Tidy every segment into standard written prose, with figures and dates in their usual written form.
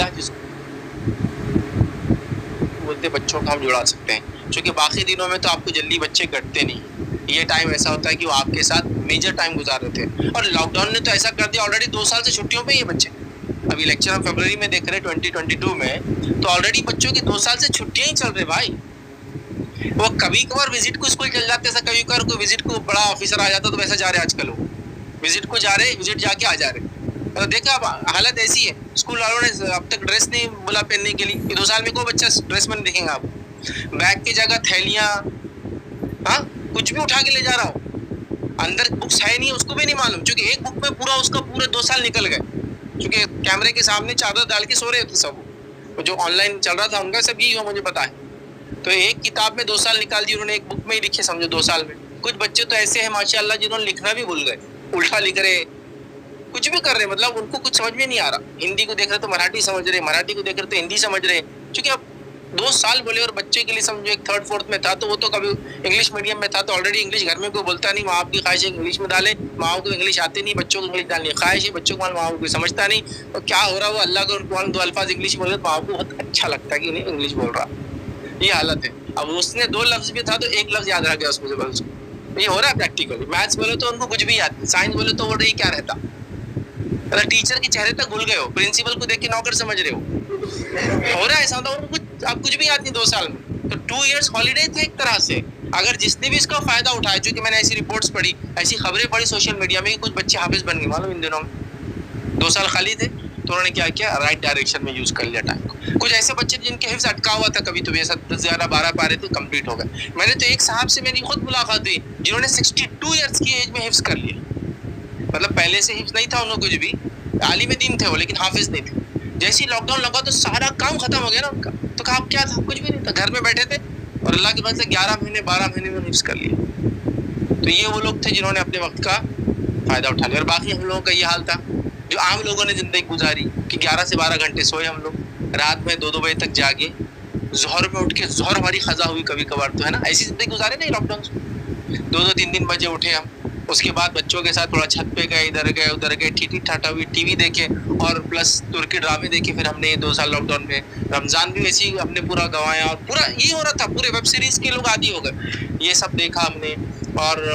अल्लाह जिसको बोलते बच्चों को हम जुड़ा सकते हैं, क्योंकि बाकी दिनों में तो आपको जल्दी बच्चे कटते नहीं, ये टाइम ऐसा होता है कि वो आपके साथ मेजर टाइम गुजार रहे थे। और लॉकडाउन ने तो ऐसा कर दिया, ऑलरेडी 2 साल से छुट्टियों पे ही है बच्चे। अभी लेक्चर हम फरवरी में देख रहे हैं 2022 में, तो ऑलरेडी बच्चों की 2 साल से छुट्टियां ही चल रही भाई। वो कभी कभार विजिट को स्कूल चल जाते, ऐसा कभी कभार कोई विजिट को बड़ा ऑफिसर आ जाता तो वैसा जा रहे आजकल, वो विजिट को जा रहे, विजिट जाके आ जा रहे। तो देखा अब हालत ऐसी है, स्कूल वालों ने अब तक ड्रेस नहीं बोला पहनने के लिए। 2 साल में कोई बच्चा ड्रेस में नहीं दिखेगा आप। बैग की जगह थैलियां, हाँ कुछ भी उठा के ले जा रहा हो, अंदर बुक्स है नहीं उसको भी नहीं मालूम, क्योंकि एक बुक में पूरा उसका पूरे 2 साल निकल गए, क्योंकि कैमरे के सामने चादर डाल के सो रहे थे सब। जो ऑनलाइन चल रहा था उनका सब यही हुआ, मुझे पता है। तो एक किताब में 2 साल निकाल दिए उन्होंने, एक बुक में ही लिखे समझो 2 साल में। कुछ बच्चे तो ऐसे हैं माशाल्लाह जिन्होंने लिखना भी भूल गए, उल्टा लिख रहे, कुछ भी कर रहे, मतलब उनको कुछ समझ में नहीं आ रहा। हिंदी को देख रहे तो मराठी समझ रहे, मराठी को देख रहे तो हिंदी समझ रहे, क्योंकि अब 2 साल बोले। और बच्चे के लिए समझो एक 3rd 4th में था तो वो तो कभी इंग्लिश मीडियम में था, तो ऑलरेडी इंग्लिश घर में कोई बोलता नहीं, माँ बाप की ख्वाहिश है इंग्लिश में डाले, माँ को इंग्लिश आती नहीं, बच्चों को इंग्लिश डालनी ख्वाहिश है, बच्चों को माँ को समझता नहीं। तो क्या हो रहा है, वो अल्लाह को 2 अल्फाज इंग्लिश बोले तो माँ को बहुत अच्छा लगता है कि नहीं इंग्लिश बोल रहा, ये हालत है। अब उसने 2 लफ्ज भी था तो 1 लफ्ज याद रह गया उसमें से बस। ये हो रहा है प्रैक्टिकली। मैथ्स बोले तो उनको कुछ भी याद, साइंस बोले तो वो रही क्या रहता, मतलब टीचर के चेहरे तक भूल गए हो, प्रिंसिपल को देख के नौकर समझ रहे हो रहा है ऐसा। उनको कुछ अब कुछ भी याद नहीं 2 साल में। तो 2 इयर्स हॉलीडे थे एक तरह से। अगर जिसने भी इसका फायदा उठाया, क्योंकि मैंने ऐसी रिपोर्ट्स पढ़ी, ऐसी खबरें पढ़ी सोशल मीडिया में, कुछ बच्चे हाफिज बन गए मालूम इन दिनों में। 2 साल खाली थे तो उन्होंने क्या किया, राइट डायरेक्शन में यूज कर लिया टाइम को। कुछ ऐसे बच्चे जिनके हिफ्ज अटका हुआ था, कभी तो 10 11 12 पारे थे, कंप्लीट हो गए। मैंने तो एक साहब से मेरी खुद मुलाकात हुई जिन्होंने 62 इयर्स की एज में हिफ्ज कर लिया, मतलब पहले से हिफ्ज नहीं था उनको कुछ भी, आलिम दीन थे वो लेकिन हाफिज नहीं थे। जैसे ही लॉकडाउन लगा तो सारा काम खत्म हो गया ना उनका। तो कहा क्या था, कुछ भी नहीं था, घर में बैठे थे और अल्लाह के फजल से 11 महीने 12 महीने में हिफ्ज कर लिया। तो ये वो लोग थे जिन्होंने अपने वक्त का फायदा उठा लिया। और बाकी हम लोगों का ये हाल था जो आम लोगों ने जिंदगी गुजारी कि 11 से 12 घंटे सोए हम लोग, रात में 2-2 बजे तक जागे, जोहर में उठ के, जोहर हमारी खजा हुई कभी कभार तो है ना, ऐसी जिंदगी गुजारे नहीं लॉकडाउन से। 2-2 3-3 बजे उठे हम, उसके बाद बच्चों के साथ थोड़ा छत पे गए, इधर गए उधर गए, ठीठी ठाठा हुई, टीवी देखे और प्लस तुर्की ड्रामे देखे। फिर हमने ये 2 साल लॉकडाउन में, रमजान भी वैसे ही हमने पूरा गंवाया और पूरा ये हो रहा था, पूरे वेब सीरीज के लोग आदी हो गए। ये सब देखा हमने और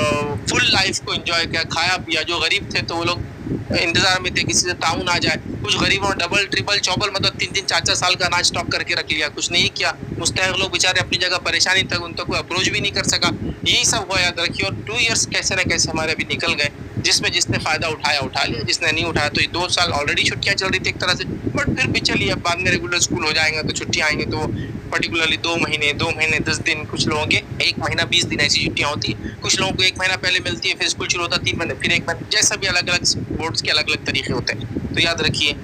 फुल लाइफ को एंजॉय किया, खाया पिया। जो गरीब थे तो वो लोग इंतजार में थे किसी से ताउन आ जाए। कुछ गरीबों डबल ट्रिपल चौबल मतलब 3-3 4-4 साल का अनाज स्टॉक करके रख लिया, कुछ नहीं किया। मुस्तैक लोग बेचारे अपनी जगह परेशानी तक, उन तक कोई अप्रोच भी नहीं कर सका। यही सब हुआ, याद रखिए। और 2 इयर्स कैसे न कैसे हमारे अभी निकल गए, जिसमें जिसने फायदा उठाया उठा लिया, जिसने नहीं उठाया तो ये 2 साल ऑलरेडी छुट्टियां चल रही थी एक तरह से, बट फिर भी चलिए अब बाद में रेगुलर स्कूल हो जाएंगे तो छुट्टियां आएंगे तो पर्टिकुलरली 2 महीने 10 दिन, कुछ लोगों के 1 महीना 20 दिन ऐसी छुट्टियां होती है। कुछ लोगों को 1 महीना पहले मिलती है, फिर स्कूल शुरू होता है 3 महीने, फिर 1 महीना, जैसा भी अलग अलग बोर्ड्स के अलग अलग तरीके होते हैं। तो याद रखिए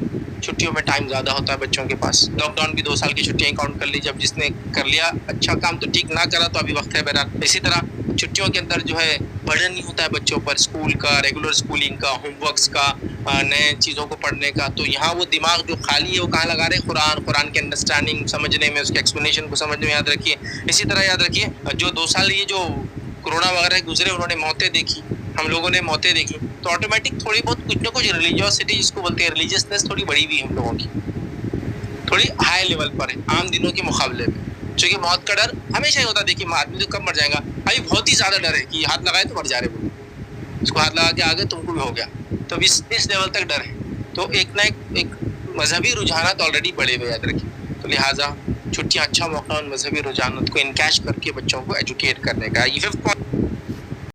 छुट्टियों में टाइम ज़्यादा होता है बच्चों के पास। लॉकडाउन भी 2 साल की छुट्टियां काउंट कर ली, जब जिसने कर लिया अच्छा काम तो ठीक, ना करा तो अभी वक्त है बहरहाल। इसी तरह छुट्टियों के अंदर जो है बर्डन नहीं होता है बच्चों पर, स्कूल का, रेगुलर स्कूलिंग का, होमवर्क्स का, नए चीज़ों को पढ़ने का। तो यहाँ वो दिमाग जो खाली है वो कहाँ लगा रहे, कुरान के अंडरस्टैंडिंग समझने में, उसके एक्सप्लेनेशन को समझने में। याद रखिए। इसी तरह याद रखिए जो 2 साल ये जो कोरोना वगैरह गुजरे, उन्होंने मौतें देखी, हम लोगों ने मौतें देखी, तो ऑटोमेटिक थोड़ी बहुत कुछ ना कुछ रिलीजियसिटी जिसको बोलते हैं, रिलीजियसनेस थोड़ी बढ़ी हुई है हम लोगों की, थोड़ी हाई लेवल पर है आम दिनों के मुकाबले में। क्योंकि मौत का डर हमेशा ही होता है। देखिए आदमी तो कब मर जाएगा, अभी बहुत ही ज़्यादा डर है कि हाथ लगाए तो मर जा रहे बोलो, उसको हाथ लगा के आ गए तुमको भी हो गया, तो इस लेवल तक डर है। तो एक ना एक मजहबी रुझानत ऑलरेडी बढ़े हुए, याद रखिए। तो लिहाजा छुट्टियाँ अच्छा मौका उन मजहबी रुझानत को इनकैश करके बच्चों को एजुकेट करने का। ये 5th